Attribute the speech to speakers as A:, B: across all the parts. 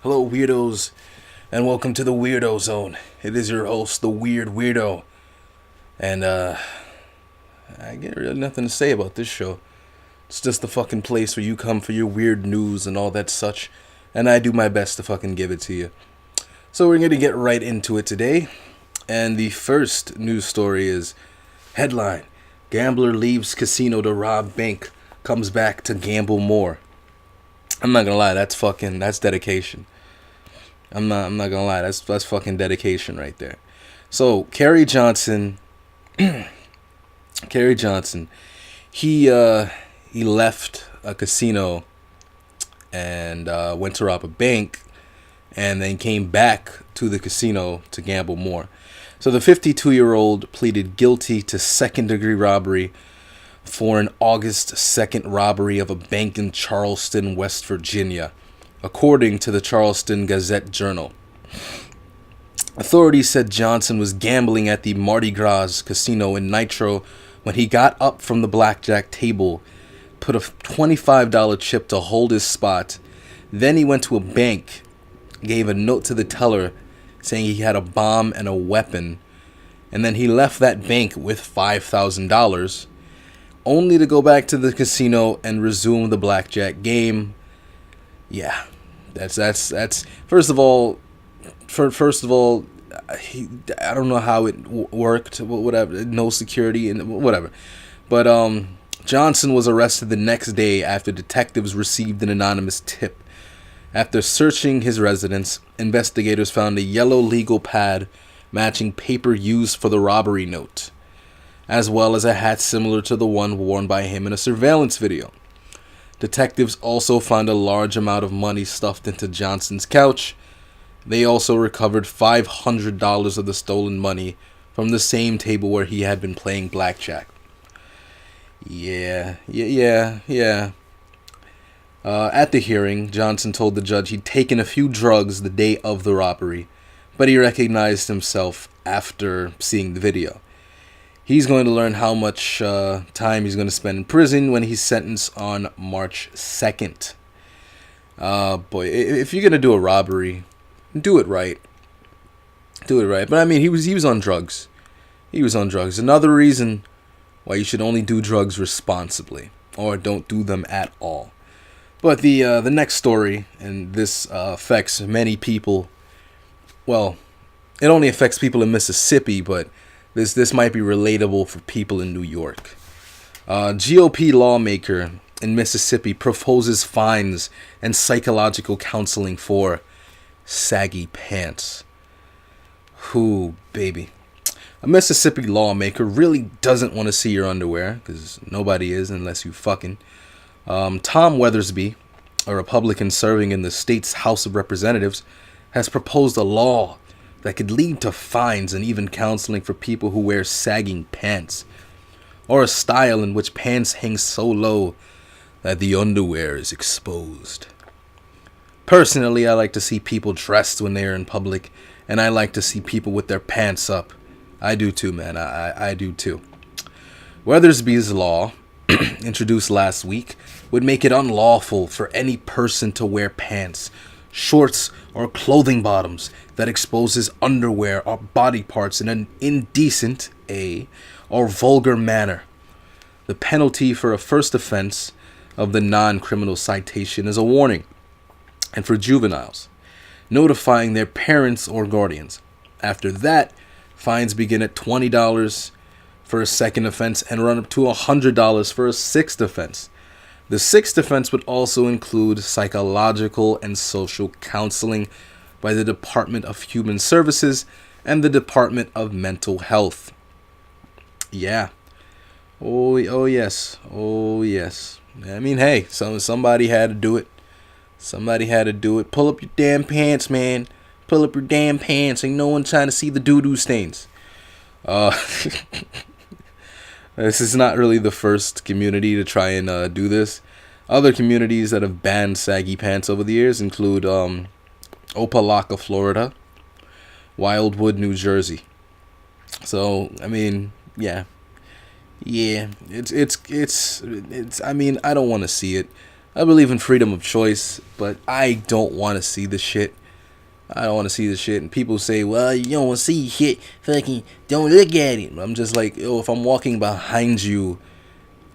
A: Hello, weirdos, and welcome to the Weirdo Zone. It is your host, the Weird Weirdo, and I get really nothing to say about this show. It's just the fucking place where you come for your weird news and all that such, and I do my best to fucking give it to you. So we're gonna get right into it today, and the first news story is headline: Gambler leaves casino to rob bank, comes back to gamble more. I'm not gonna lie, that's dedication. I'm not gonna lie, that's fucking dedication right there. So Kerry Johnson, he left a casino and went to rob a bank, and then came back to the casino to gamble more. So the 52-year-old pleaded guilty to second-degree robbery for an August 2nd robbery of a bank in Charleston, West Virginia, according to the Charleston Gazette-Journal. Authorities said Johnson was gambling at the Mardi Gras casino in Nitro when he got up from the blackjack table, put a $25 chip to hold his spot. Then he went to a bank, gave a note to the teller saying he had a bomb and a weapon, and then he left that bank with $5,000, only to go back to the casino and resume the blackjack game. Yeah, that's first of all, I don't know how it worked, whatever, no security and whatever, but Johnson was arrested the next day after detectives received an anonymous tip. After searching his residence, investigators found a yellow legal pad matching paper used for the robbery note, as well as a hat similar to the one worn by him in a surveillance video. Detectives also found a large amount of money stuffed into Johnson's couch. They also recovered $500 of the stolen money from the same table where he had been playing blackjack. Yeah. At the hearing, Johnson told the judge he'd taken a few drugs the day of the robbery, but he recognized himself after seeing the video. He's going to learn how much time he's going to spend in prison when he's sentenced on March 2nd. Boy, if you're going to do a robbery, do it right. Do it right. But I mean, he was on drugs. He was on drugs. Another reason why you should only do drugs responsibly, or don't do them at all. But the next story, and this affects many people. Well, it only affects people in Mississippi, but this might be relatable for people in New York. GOP lawmaker in Mississippi proposes fines and psychological counseling for saggy pants. Whoo, baby. A Mississippi lawmaker really doesn't want to see your underwear, because nobody is unless you fucking. Tom Weathersby, a Republican serving in the state's House of Representatives, has proposed a law that could lead to fines and even counseling for people who wear sagging pants, or a style in which pants hang so low that the underwear is exposed. Personally, I like to see people dressed when they are in public, and I like to see people with their pants up. I do too, man. I do too. Weathersby's law, introduced last week, would make it unlawful for any person to wear pants, shorts, or clothing bottoms that exposes underwear or body parts in an indecent, or vulgar manner. The penalty for a first offense of the non-criminal citation is a warning, and for juveniles, notifying their parents or guardians. After that, fines begin at $20 for a second offense and run up to $100 for a sixth offense. The sixth offense would also include psychological and social counseling by the Department of Human Services and the Department of Mental Health. Yeah. Oh yes. I mean, hey, somebody had to do it. Somebody had to do it. Pull up your damn pants, man. Pull up your damn pants. Ain't no one trying to see the doo-doo stains. This is not really the first community to try and do this. Other communities that have banned saggy pants over the years include Opelika, Florida, Wildwood, New Jersey. So, I mean, yeah. It's I mean, I don't want to see it, I believe in freedom of choice, but I don't want to see the shit. I don't want to see the shit. And people say, well, you don't want to see shit. Fucking don't look at it. I'm just like, yo, if I'm walking behind you,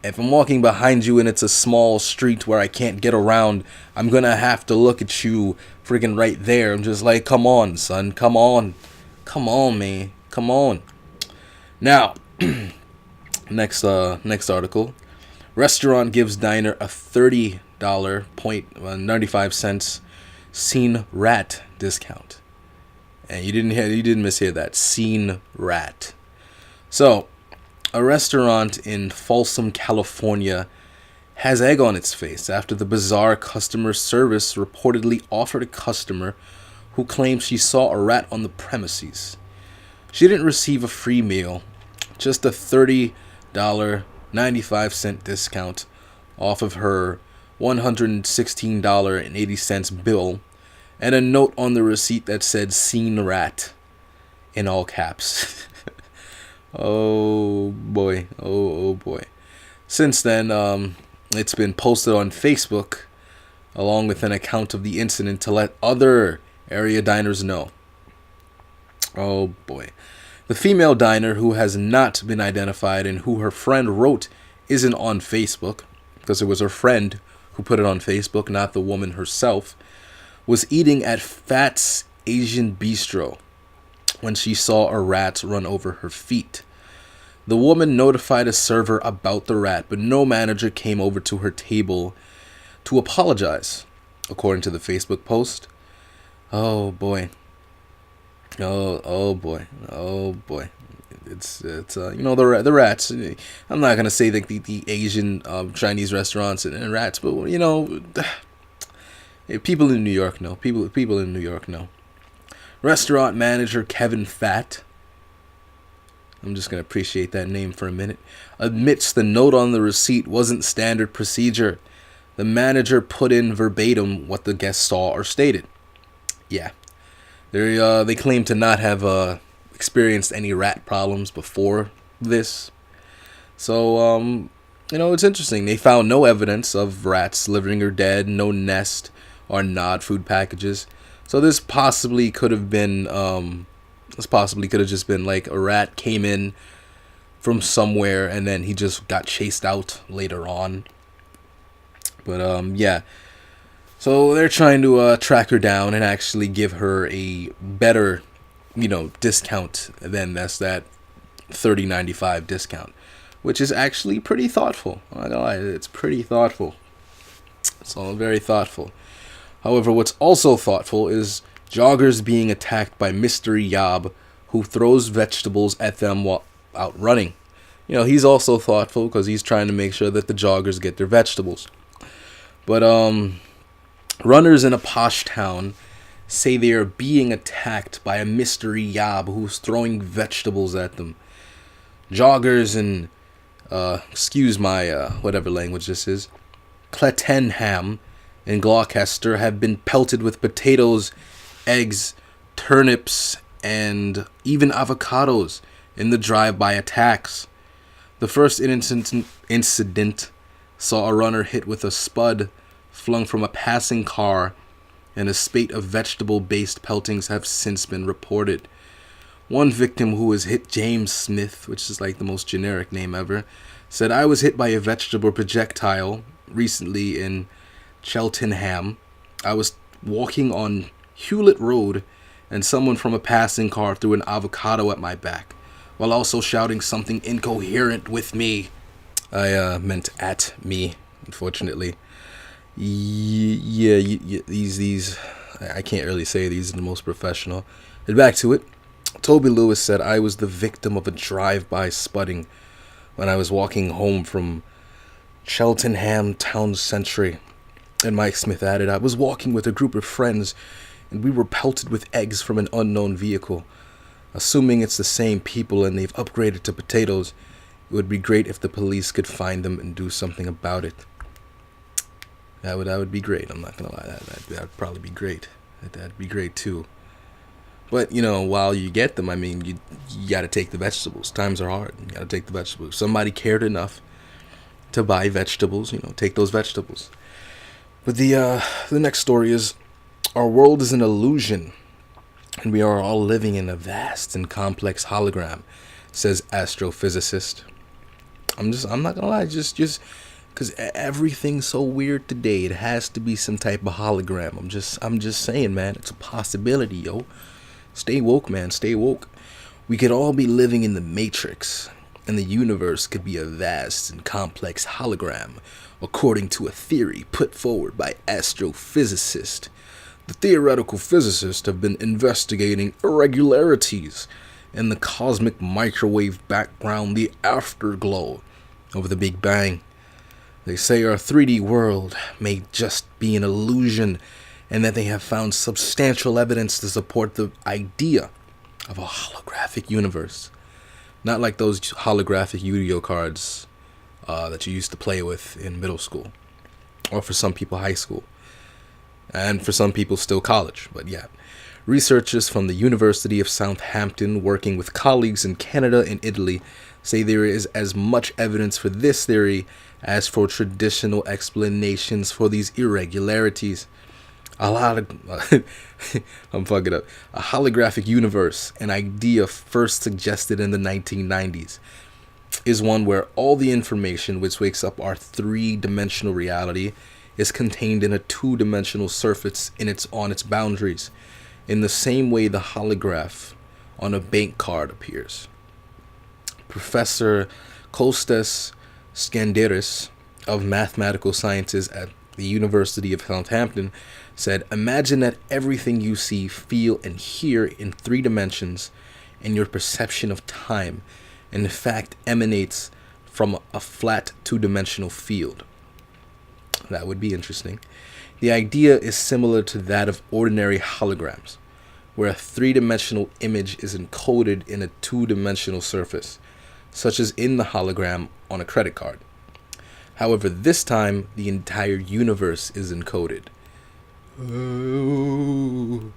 A: and it's a small street where I can't get around, I'm going to have to look at you freaking right there. I'm just like, come on, son. Come on. Come on, man. Come on. Now, next article. Restaurant gives diner a $30.95 seen rat discount. And you didn't mishear that. Seen rat. So, a restaurant in Folsom, California has egg on its face after the bizarre customer service reportedly offered a customer who claimed she saw a rat on the premises. She didn't receive a free meal, just a $30.95 discount off of her $116.80 bill, and a note on the receipt that said "seen rat" in all caps. Oh boy, oh boy. Since then, it's been posted on Facebook along with an account of the incident to let other area diners know. Oh boy. The female diner, who has not been identified and who her friend wrote isn't on Facebook, because it was her friend who put it on Facebook, not the woman herself, was eating at Fat's Asian Bistro when she saw a rat run over her feet. The woman notified a server about the rat, but no manager came over to her table to apologize, according to the Facebook post. Oh boy. Oh boy. Oh boy. It's the rats. I'm not gonna say that the Asian Chinese restaurants and rats, but people in New York know. People in New York know. Restaurant manager Kevin Fat, I'm just going to appreciate that name for a minute, admits the note on the receipt wasn't standard procedure. The manager put in verbatim what the guest saw or stated. Yeah. They claim to not have experienced any rat problems before this. So, it's interesting. They found no evidence of rats living or dead, no nest or gnawed food packages. So this possibly could have just been like a rat came in from somewhere and then he just got chased out later on. But yeah. So they're trying to track her down and actually give her a better, discount than that $30.95 discount, which is actually pretty thoughtful. I'm not gonna lie, it's pretty thoughtful. It's all very thoughtful. However, what's also thoughtful is joggers being attacked by mystery yob who throws vegetables at them while out running. He's also thoughtful because he's trying to make sure that the joggers get their vegetables. But runners in a posh town say they are being attacked by a mystery yob who's throwing vegetables at them. Joggers in, excuse my whatever language this is, Clattenham in Gloucester have been pelted with potatoes, eggs, turnips, and even avocados in the drive-by attacks. The first incident saw a runner hit with a spud flung from a passing car, and a spate of vegetable-based peltings have since been reported. One victim who was hit, James Smith, which is like the most generic name ever, said, "I was hit by a vegetable projectile recently in Cheltenham. I was walking on Hewlett Road and someone from a passing car threw an avocado at my back while also shouting something incoherent with me." I meant at me, unfortunately. Yeah, these I can't really say these are the most professional. And back to it. Toby Lewis said, "I was the victim of a drive-by spudding when I was walking home from Cheltenham Town Centre." And Mike Smith added, "I was walking with a group of friends and we were pelted with eggs from an unknown vehicle. Assuming it's the same people and they've upgraded to potatoes, it would be great if the police could find them and do something about it." That would be great. I'm not gonna lie, that'd probably be great. That'd be great too. But while you get them, you gotta take the vegetables. Times are hard. You gotta take the vegetables. If somebody cared enough to buy vegetables, take those vegetables. But the next story is, our world is an illusion, and we are all living in a vast and complex hologram, says astrophysicist. I'm not gonna lie, just because everything's so weird today, it has to be some type of hologram. I'm just saying, man, it's a possibility, yo. Stay woke, man, stay woke. We could all be living in the Matrix, and the universe could be a vast and complex hologram, according to a theory put forward by astrophysicists. The theoretical physicists have been investigating irregularities in the cosmic microwave background, the afterglow of the Big Bang. They say our 3D world may just be an illusion, and that they have found substantial evidence to support the idea of a holographic universe. Not like those holographic Yu-Gi-Oh cards that you used to play with in middle school, or for some people high school, and for some people still college. But yeah, researchers from the University of Southampton, working with colleagues in Canada and Italy, say there is as much evidence for this theory as for traditional explanations for these irregularities. I'm fucking up. A holographic universe, an idea first suggested in the 1990s, is one where all the information which makes up our three-dimensional reality is contained in a two-dimensional surface on its boundaries, in the same way the holograph on a bank card appears. Professor Kostas Skanderis of Mathematical Sciences at the University of Southampton said, "Imagine that everything you see, feel, and hear in three dimensions, and your perception of time, in fact, emanates from a flat two-dimensional field." That would be interesting. The idea is similar to that of ordinary holograms, where a three-dimensional image is encoded in a two-dimensional surface, such as in the hologram on a credit card. However, this time, the entire universe is encoded. Oh.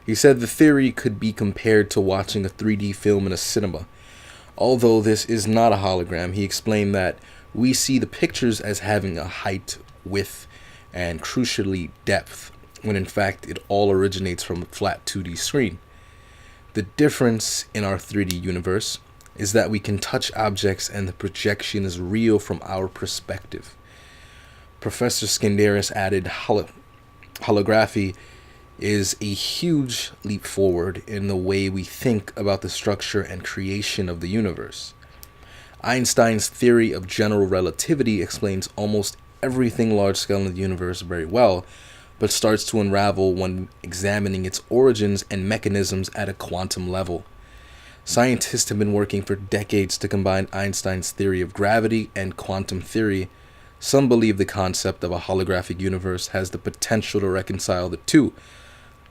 A: He said the theory could be compared to watching a 3D film in a cinema. Although this is not a hologram, he explained that we see the pictures as having a height, width, and crucially depth, when in fact it all originates from a flat 2D screen. The difference in our 3D universe is that we can touch objects and the projection is real from our perspective. Professor Skanderis added, holography is a huge leap forward in the way we think about the structure and creation of the universe. Einstein's theory of general relativity explains almost everything large-scale in the universe very well, but starts to unravel when examining its origins and mechanisms at a quantum level. Scientists have been working for decades to combine Einstein's theory of gravity and quantum theory. Some believe the concept of a holographic universe has the potential to reconcile the two.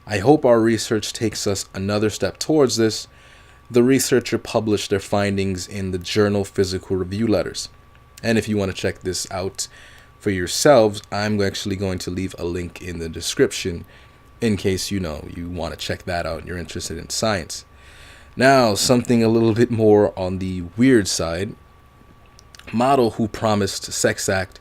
A: I hope our research takes us another step towards this. The researcher published their findings in the journal Physical Review Letters. And if you want to check this out for yourselves, I'm actually going to leave a link in the description in case you want to check that out and you're interested in science. Now, something a little bit more on the weird side. Model who promised sex act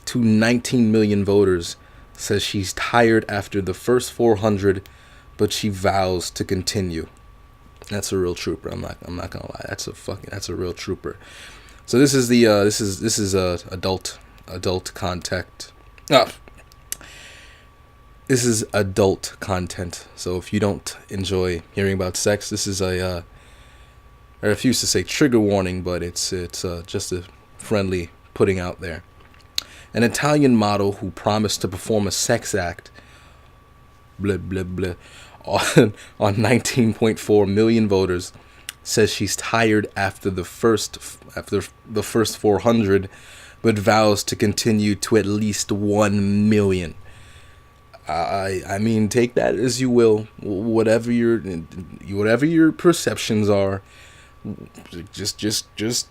A: to 19 million voters says she's tired after the first 400, but she vows to continue. That's a real trooper. I'm not gonna lie. That's a real trooper. So this is adult content. This is adult content. So if you don't enjoy hearing about sex, this is I refuse to say trigger warning, but it's just a friendly putting out there. An Italian model who promised to perform a sex act blah blah blah on 19.4 million voters says she's tired after the first 400, but vows to continue to at least 1 million. I mean, take that as you will. Whatever your perceptions are, just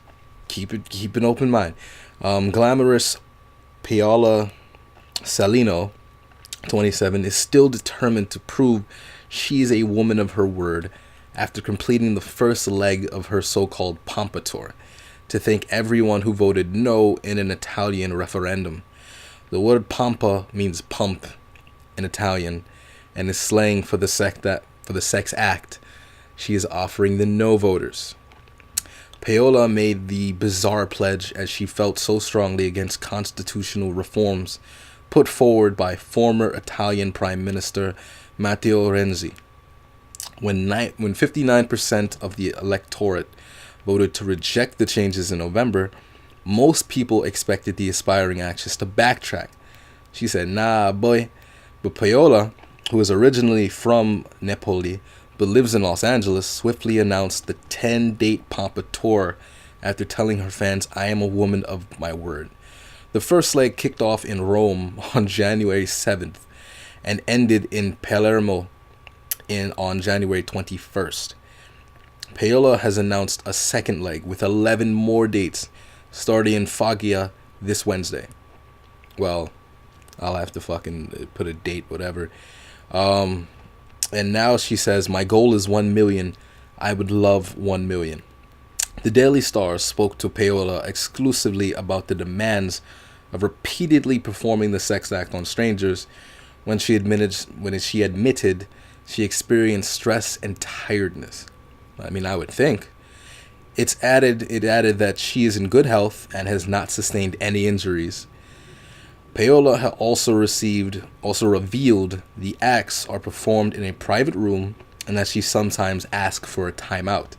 A: keep an open mind. Glamorous Paola Salino, 27, is still determined to prove she is a woman of her word after completing the first leg of her so-called Pompa tour, to thank everyone who voted no in an Italian referendum. The word pampa means pump in Italian and is slang for the sex act she is offering the no voters. Paola made the bizarre pledge as she felt so strongly against constitutional reforms put forward by former Italian Prime Minister Matteo Renzi. When 59% of the electorate voted to reject the changes in November, most people expected the aspiring actress to backtrack. She said, nah, boy. But Paola, who is originally from Napoli but lives in Los Angeles, swiftly announced the 10-date Pampa tour after telling her fans, I am a woman of my word. The first leg kicked off in Rome on January 7th and ended in Palermo on January 21st. Paola has announced a second leg with 11 more dates starting in Foggia this Wednesday. Well, I'll have to fucking put a date, whatever. And now she says, my goal is 1 million. I would love 1 million. The Daily Star spoke to Paola exclusively about the demands of repeatedly performing the sex act on strangers when she admitted she experienced stress and tiredness. I mean, I would think. It added that she is in good health and has not sustained any injuries. Paola also revealed the acts are performed in a private room and that she sometimes asks for a timeout.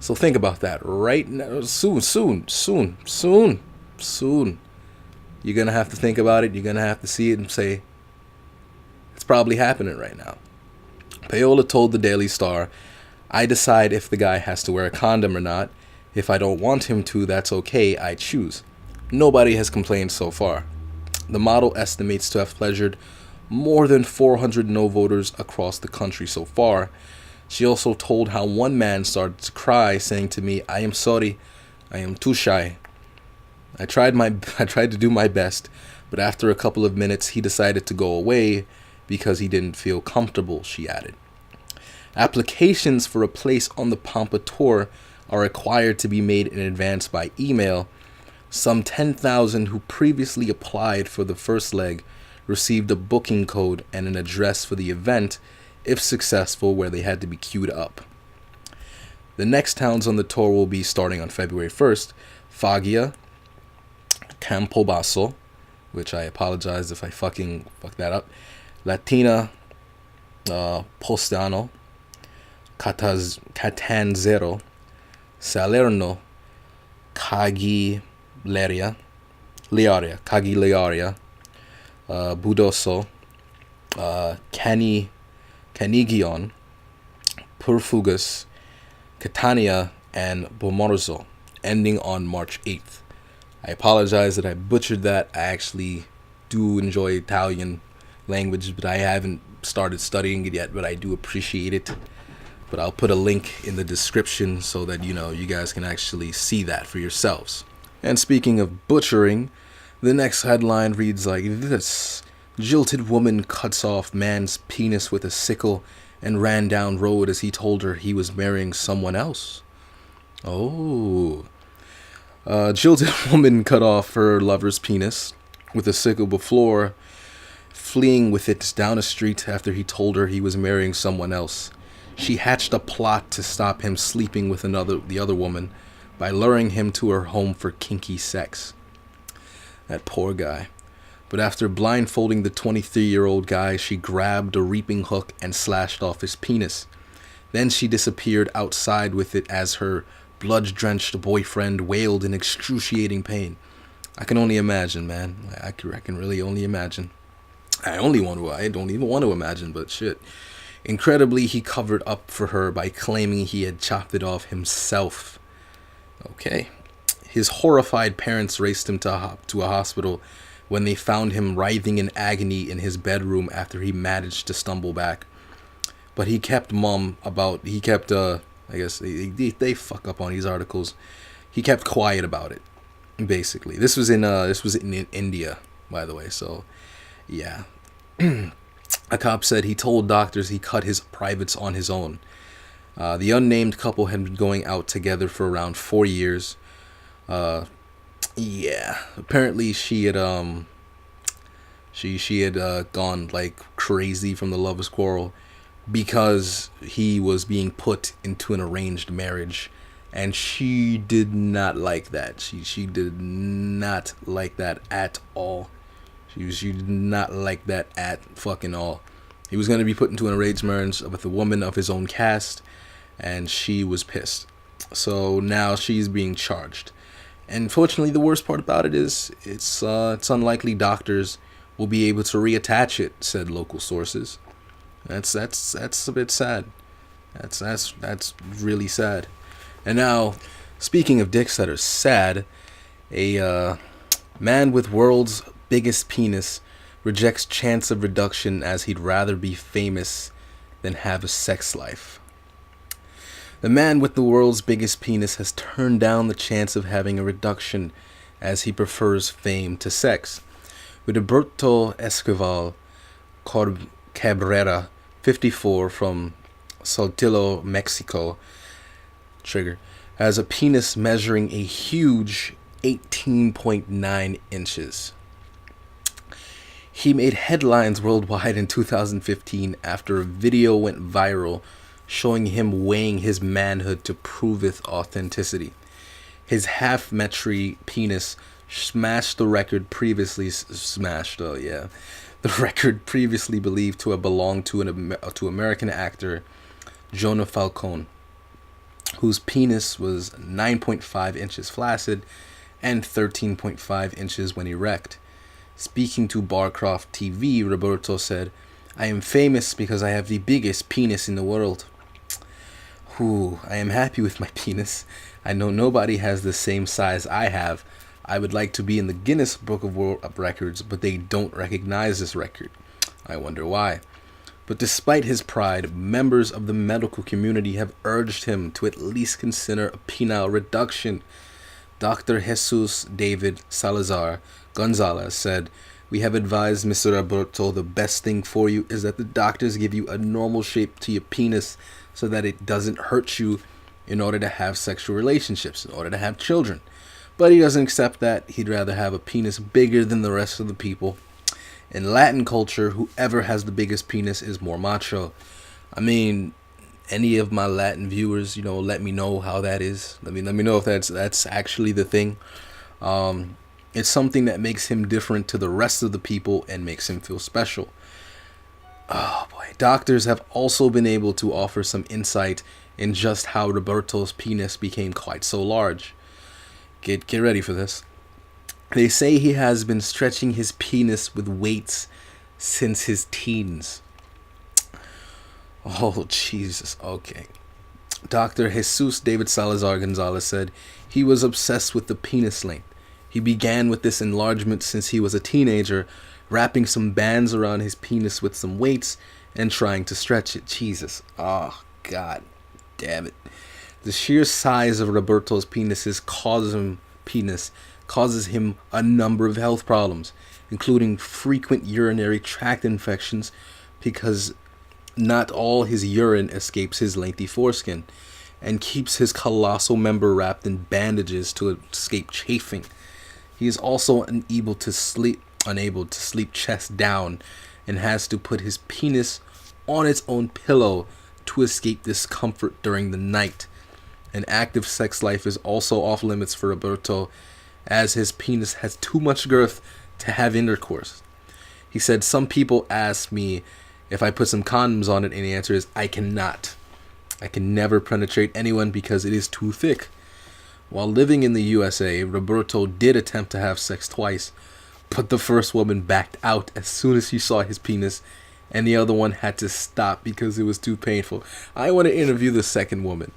A: So think about that right now. Soon. You're going to have to think about it. You're going to have to see it and say, it's probably happening right now. Paola told the Daily Star, I decide if the guy has to wear a condom or not. If I don't want him to, that's okay. I choose. Nobody has complained so far. The model estimates to have pleasured more than 400 no voters across the country so far. She also told how one man started to cry, saying to me, I am sorry, I am too shy. I tried to do my best, but after a couple of minutes he decided to go away because he didn't feel comfortable, she added. Applications for a place on the Pampa tour are required to be made in advance by email. Some 10,000 who previously applied for the first leg received a booking code and an address for the event, if successful, where they had to be queued up. The next towns on the tour will be starting on February 1st, Foggia, Campobasso, which I apologize if I fucking fuck that up, Latina, Postano, Catanzaro, Salerno, Cagliaria, Budoso, Canigion, Purfugus, Catania, and Bomorzo, ending on March 8th. I apologize that I butchered that. I actually do enjoy Italian language, but I haven't started studying it yet, but I do appreciate it. But I'll put a link in the description so that, you guys can actually see that for yourselves. And speaking of butchering, the next headline reads like this. Jilted woman cuts off man's penis with a sickle and ran down road as he told her he was marrying someone else. Oh. Jilted woman cut off her lover's penis with a sickle before fleeing with it down a street after he told her he was marrying someone else. She hatched a plot to stop him sleeping with the other woman by luring him to her home for kinky sex. That poor guy. But after blindfolding the 23-year-old guy, she grabbed a reaping hook and slashed off his penis. Then she disappeared outside with it as her blood-drenched boyfriend wailed in excruciating pain. I can only imagine, man. I can really only imagine. I don't even want to imagine, but shit. Incredibly, he covered up for her by claiming he had chopped it off himself. Okay. His horrified parents raced him to a hospital when they found him writhing in agony in his bedroom after he managed to stumble back. But he kept I guess they fuck up on these articles. He kept quiet about it, basically. This was in India, by the way, so yeah. A cop said he told doctors he cut his privates on his own. The unnamed couple had been going out together for around 4 years. Yeah. Apparently she had She had gone like crazy from the lovers' quarrel because he was being put into an arranged marriage, and she did not like that. She did not like that at all. She did not like that at fucking all. He was going to be put into an arranged marriage with a woman of his own caste, and she was pissed. So now she's being charged. And fortunately, the worst part about it is it's unlikely doctors will be able to reattach it, said local sources. That's a bit sad. That's really sad. And now, speaking of dicks that are sad, a man with world's biggest penis rejects chance of reduction as he'd rather be famous than have a sex life. The man with the world's biggest penis has turned down the chance of having a reduction as he prefers fame to sex. Roberto Escoval Cabrera, 54, from Saltillo, Mexico, trigger, has a penis measuring a huge 18.9 inches. He made headlines worldwide in 2015 after a video went viral showing him weighing his manhood to prove its authenticity. His half-metry penis smashed the record previously the record previously believed to have belonged to American actor Jonah Falcone, whose penis was 9.5 inches flaccid and 13.5 inches when erect. Speaking to Barcroft TV, Roberto said, "I am famous because I have the biggest penis in the world. I am happy with my penis. I know nobody has the same size I have. I would like to be in the Guinness Book of World Records, but they don't recognize this record. I wonder why." But despite his pride, members of the medical community have urged him to at least consider a penile reduction. Dr. Jesus David Salazar Gonzalez said, "We have advised Mr. Roberto the best thing for you is that the doctors give you a normal shape to your penis so that it doesn't hurt you in order to have sexual relationships, in order to have children. But he doesn't accept that. He'd rather have a penis bigger than the rest of the people. In Latin culture, whoever has the biggest penis is more macho." I mean, any of my Latin viewers, let me know how that is. Let me know if that's actually the thing. It's something that makes him different to the rest of the people and makes him feel special. Oh boy. Doctors have also been able to offer some insight in just how Roberto's penis became quite so large. Get ready for this. They say he has been stretching his penis with weights since his teens. Oh, Jesus. Okay. Dr. Jesus David Salazar Gonzalez said he was obsessed with the penis length. He began with this enlargement since he was a teenager, wrapping some bands around his penis with some weights and trying to stretch it. Jesus. Oh, God damn it. The sheer size of Roberto's penis causes him a number of health problems, including frequent urinary tract infections because not all his urine escapes his lengthy foreskin, and keeps his colossal member wrapped in bandages to escape chafing. He is also unable to sleep chest down and has to put his penis on its own pillow to escape discomfort during the night. An active sex life is also off limits for Roberto, as his penis has too much girth to have intercourse. He said, "Some people ask me if I put some condoms on it, and the answer is I cannot. I can never penetrate anyone because it is too thick." While living in the USA, Roberto did attempt to have sex twice, but the first woman backed out as soon as she saw his penis, and the other one had to stop because it was too painful. I want to interview the second woman,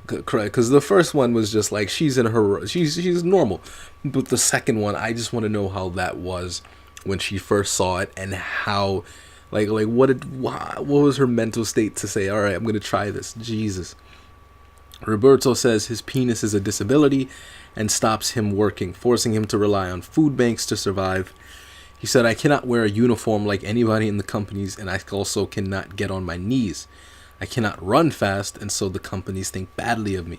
A: because the first one was just like she's normal, but the second one, I just want to know how that was when she first saw it and how, what was her mental state to say, all right, I'm gonna try this. Jesus. Roberto says his penis is a disability and stops him working, forcing him to rely on food banks to survive. He said, "I cannot wear a uniform like anybody in the companies, and I also cannot get on my knees. I cannot run fast, and so the companies think badly of me.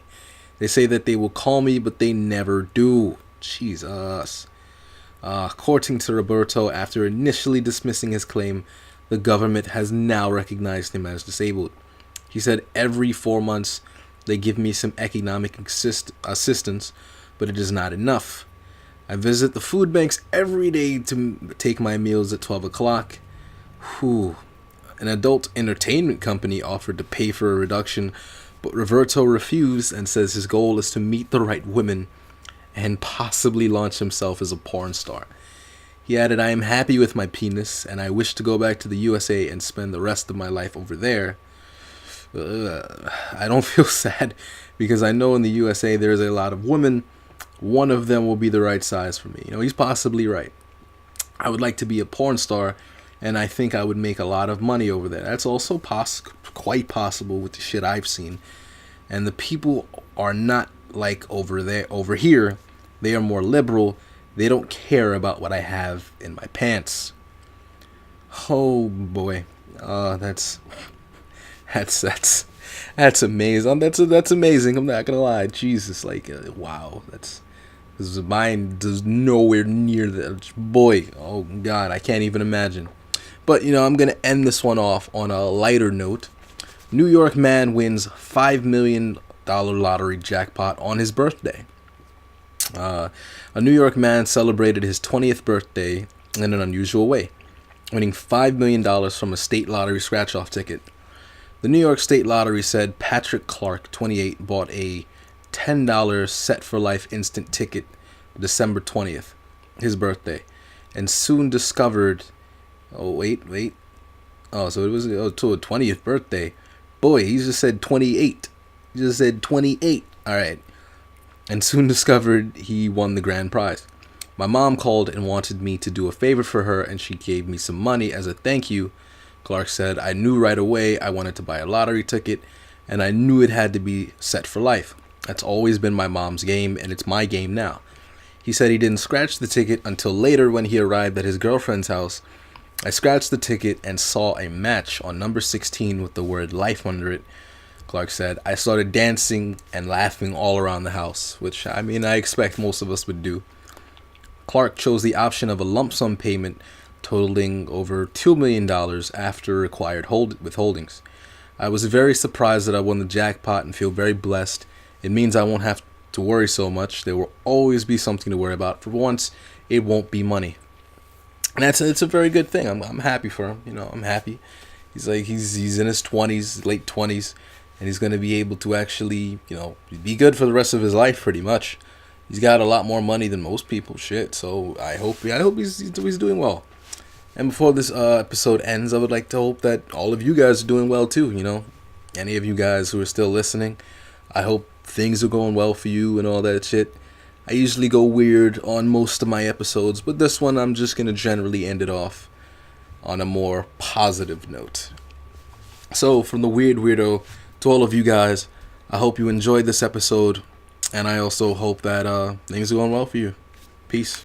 A: They say that they will call me, but they never do." Jesus. According to Roberto, after initially dismissing his claim, the government has now recognized him as disabled. He said, every 4 months they give me some economic assistance, but it is not enough. I visit the food banks every day to take my meals at 12 o'clock. Whew. An adult entertainment company offered to pay for a reduction, but Roberto refused and says his goal is to meet the right women and possibly launch himself as a porn star. He added, I am happy with my penis and I wish to go back to the USA and spend the rest of my life over there. I don't feel sad because I know in the USA there's a lot of women. One of them will be the right size for me. He's possibly right. I would like to be a porn star, and I think I would make a lot of money over there. That's also quite possible with the shit I've seen. And the people are not like over here. They are more liberal. They don't care about what I have in my pants. Oh boy, that's amazing. That's amazing. I'm not gonna lie. Jesus, wow, mine does nowhere near that. Boy, oh God, I can't even imagine. But I'm gonna end this one off on a lighter note. New York man wins $5 million lottery jackpot on his birthday. A New York man celebrated his 20th birthday in an unusual way, winning $5 million from a state lottery scratch-off ticket. The New York State Lottery said Patrick Clark, 28, bought a $10 set-for-life instant ticket December 20th, his birthday, and soon discovered... so it was to a 20th birthday. Boy, he just said 28. He just said 28. All right. And soon discovered he won the grand prize. My mom called and wanted me to do a favor for her, and she gave me some money as a thank you. Clark said, I knew right away I wanted to buy a lottery ticket, and I knew it had to be set for life. That's always been my mom's game, and it's my game now. He said he didn't scratch the ticket until later when he arrived at his girlfriend's house. I scratched the ticket and saw a match on number 16 with the word life under it. Clark said, I started dancing and laughing all around the house, which, I expect most of us would do. Clark chose the option of a lump sum payment totaling over $2 million after required withholdings. I was very surprised that I won the jackpot and feel very blessed. It means I won't have to worry so much. There will always be something to worry about. For once, it won't be money. And it's a very good thing. I'm happy for him. I'm happy. He's in his 20s, late 20s, and he's going to be able to actually, be good for the rest of his life pretty much. He's got a lot more money than most people, shit. So I hope he's doing well. And before this episode ends, I would like to hope that all of you guys are doing well too. Any of you guys who are still listening, I hope things are going well for you and all that shit. I usually go weird on most of my episodes, but this one I'm just going to generally end it off on a more positive note. So, from the Weird Weirdo to all of you guys, I hope you enjoyed this episode, and I also hope that things are going well for you. Peace.